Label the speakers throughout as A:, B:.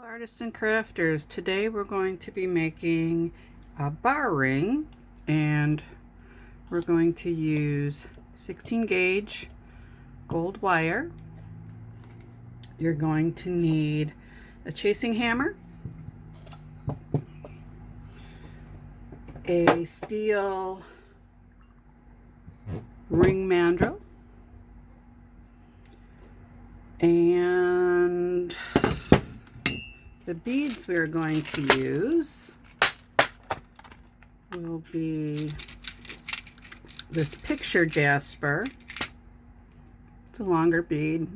A: Artists and crafters, today we're going to be making a bar ring, and we're going to use 16 gauge gold wire. You're going to need a chasing hammer, a steel ring mandrel, and the beads we're going to use will be this picture jasper. It's a longer bead.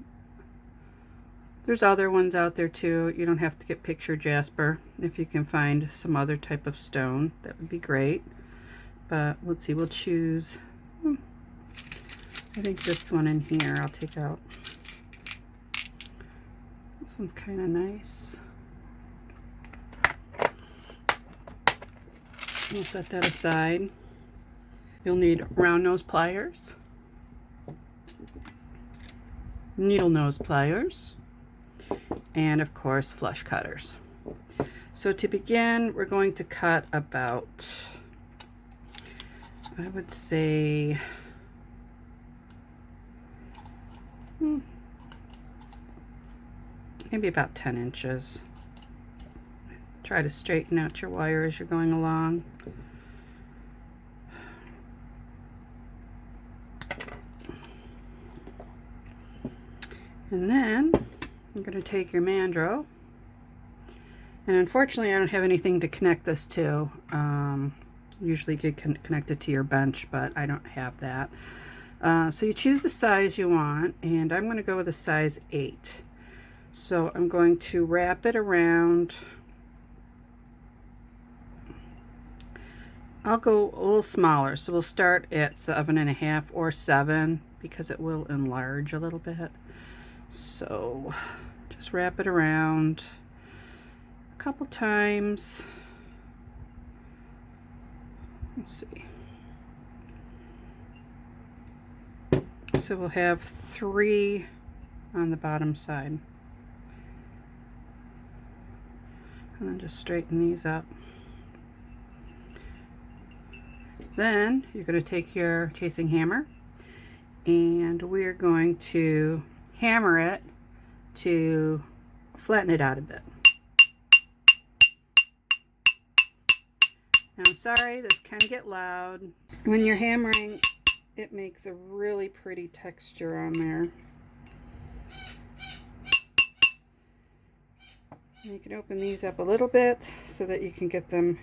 A: There's other ones out there too. You don't have to get picture jasper. If you can find some other type of stone, that would be great. But let's see, we'll choose, I think this one in here I'll take out. This one's kind of nice. We'll set that aside. You'll need round nose pliers, needle nose pliers, and of course flush cutters. So to begin, we're going to cut about, I would say, maybe about 10 inches. Try to straighten out your wire as you're going along. And then I'm going to take your mandrel, and unfortunately I don't have anything to connect this to. Usually you can connect it to your bench, but I don't have that. So you choose the size you want, and I'm going to go with a size 8. So I'm going to wrap it around. I'll go a little smaller, so we'll start at 7.5 or 7 because it will enlarge a little bit. So just wrap it around a couple times. Let's see. So we'll have 3 on the bottom side. And then just straighten these up. Then you're going to take your chasing hammer, and we're going to hammer it to flatten it out a bit. Now I'm sorry, this can get loud. When you're hammering, it makes a really pretty texture on there. And you can open these up a little bit so that you can get the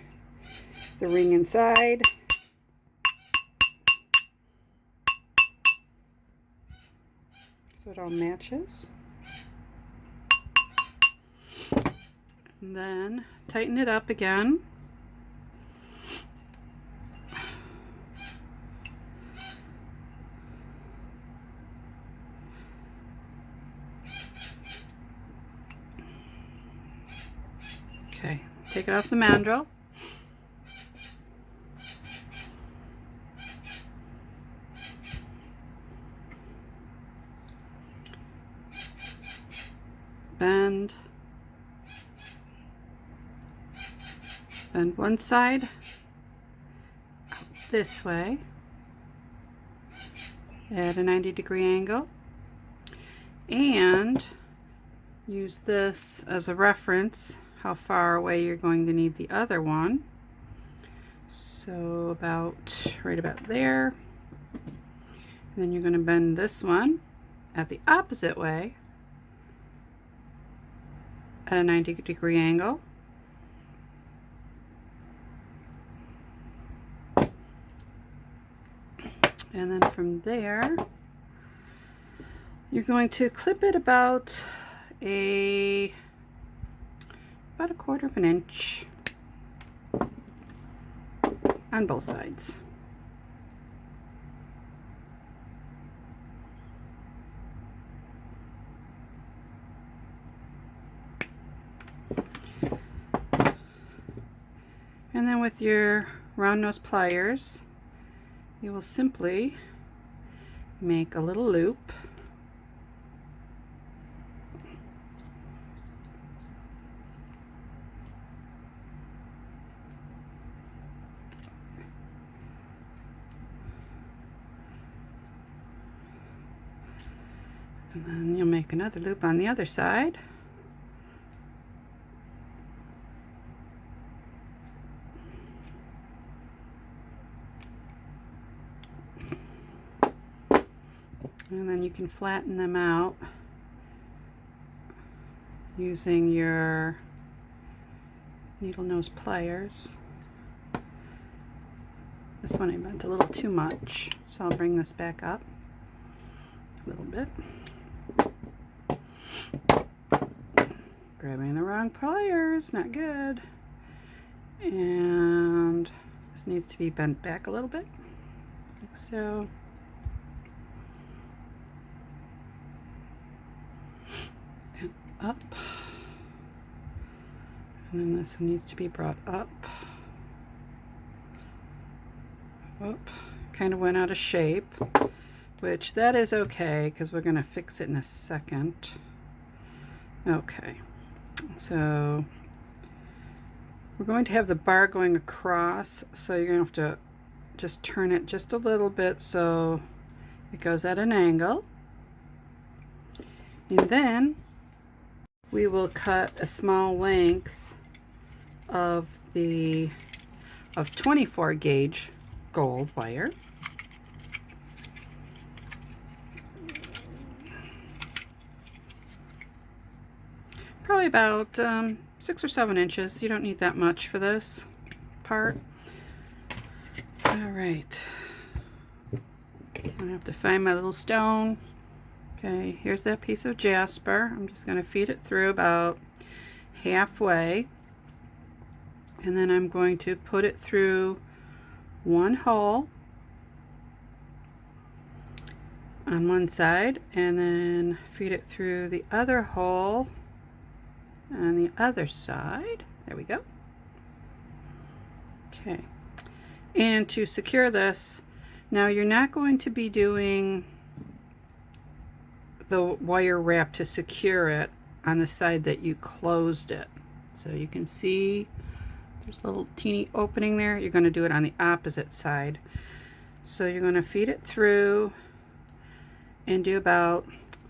A: ring inside. So it all matches. And then tighten it up again. Okay, take it off the mandrel. Bend one side out this way at a 90-degree angle, and use this as a reference how far away you're going to need the other one. So right about there. And then you're going to bend this one at the opposite way at a 90-degree angle. And then from there, you're going to clip it about a 1/4 of an inch on both sides. And then with your round nose pliers, you will simply make a little loop And then you'll make another loop on the other side. And then you can flatten them out using your needle nose pliers. This one I bent a little too much, so I'll bring this back up a little bit. Grabbing the wrong pliers, not good. And this needs to be bent back a little bit, like so. And up. And then this one needs to be brought up. Oop, kind of went out of shape, which that is okay because we're going to fix it in a second. Okay, so we're going to have the bar going across, so you're going to have to just turn it just a little bit so it goes at an angle. And then we will cut a small length of 24 gauge gold wire. Probably about 6 or 7 inches. You don't need that much for this part. All right. I have to find my little stone. Okay, here's that piece of jasper. I'm just going to feed it through about halfway. And then I'm going to put it through one hole on one side and then feed it through the other hole on the other side. There we go. Okay, and to secure this, now you're not going to be doing the wire wrap to secure it on the side that you closed it. So you can see there's a little teeny opening there. You're going to do it on the opposite side. So you're going to feed it through and do about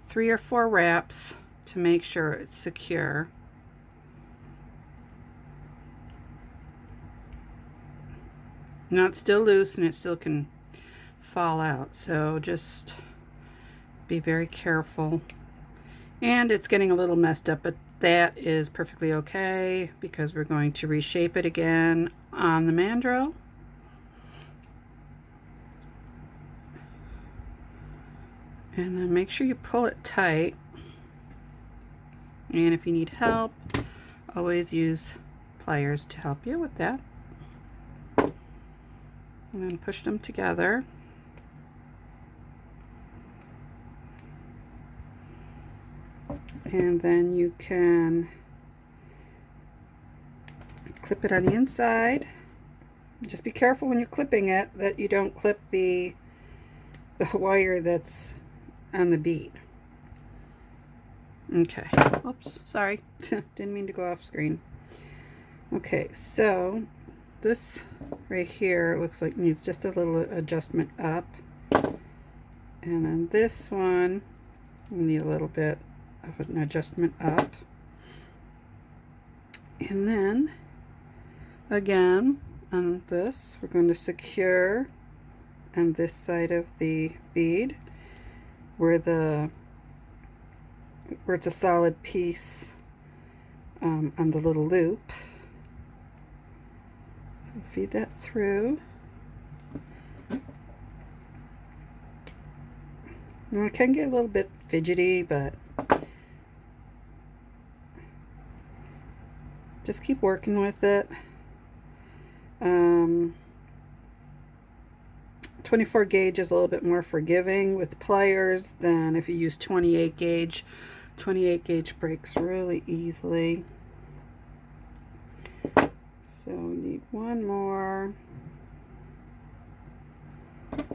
A: 3 or 4 wraps to make sure it's secure. Now it's still loose and it still can fall out, so just be very careful. And it's getting a little messed up, but that is perfectly okay because we're going to reshape it again on the mandrel. And then make sure you pull it tight. And if you need help, always use pliers to help you with that. And then push them together. And then you can clip it on the inside. Just be careful when you're clipping it that you don't clip the wire that's on the bead. Okay. Oops, sorry. Didn't mean to go off screen. Okay, so this right here looks like needs just a little adjustment up. And then this one will need a little bit of an adjustment up. And then again on this we're going to secure on this side of the bead where it's a solid piece on the little loop. So feed that through. Now it can get a little bit fidgety, but just keep working with it. 24 gauge is a little bit more forgiving with pliers than if you use 28 gauge. 28 gauge breaks really easily. So we need one more. To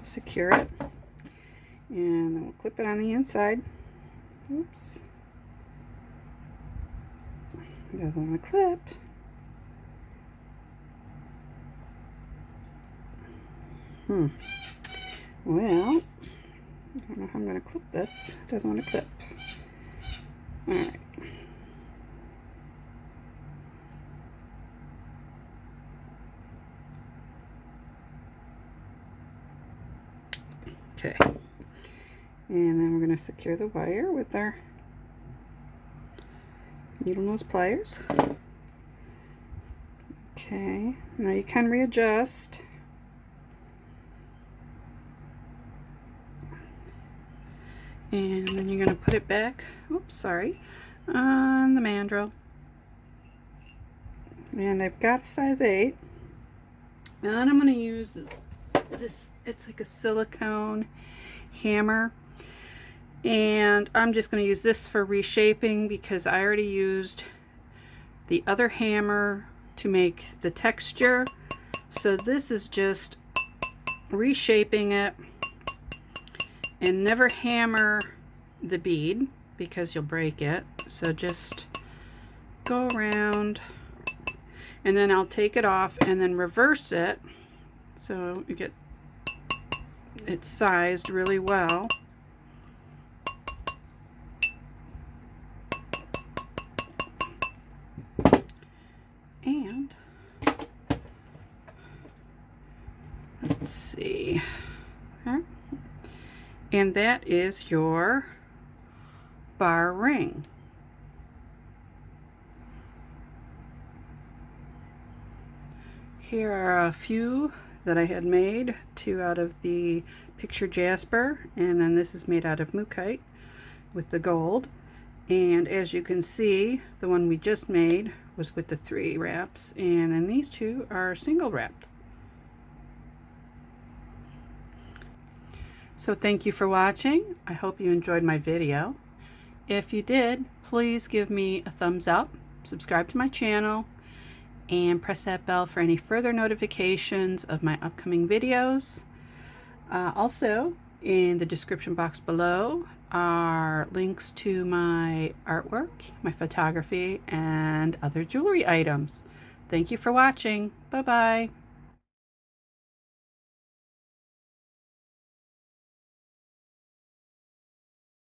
A: secure it. And then we'll clip it on the inside. Oops. Doesn't want to clip. Well, I don't know how I'm going to clip this. It doesn't want to clip. Alright. Okay. And then we're going to secure the wire with our needle nose pliers. Okay. Now you can readjust. And then you're going to put it back, oops, sorry, on the mandrel. And I've got a size 8. And then I'm going to use this, it's like a silicone hammer. And I'm just going to use this for reshaping because I already used the other hammer to make the texture. So this is just reshaping it. And never hammer the bead because you'll break it. So just go around and then I'll take it off and then reverse it so you get it sized really well. And let's see. And that is your bar ring. Here are a few that I had made, 2 out of the picture jasper, and then this is made out of Mookaite with the gold. And as you can see, the one we just made was with the 3 wraps, and then these 2 are single wrapped. So thank you for watching. I hope you enjoyed my video. If you did, please give me a thumbs up, subscribe to my channel, and press that bell for any further notifications of my upcoming videos. Also, in the description box below are links to my artwork, my photography, and other jewelry items. Thank you for watching. Bye-bye.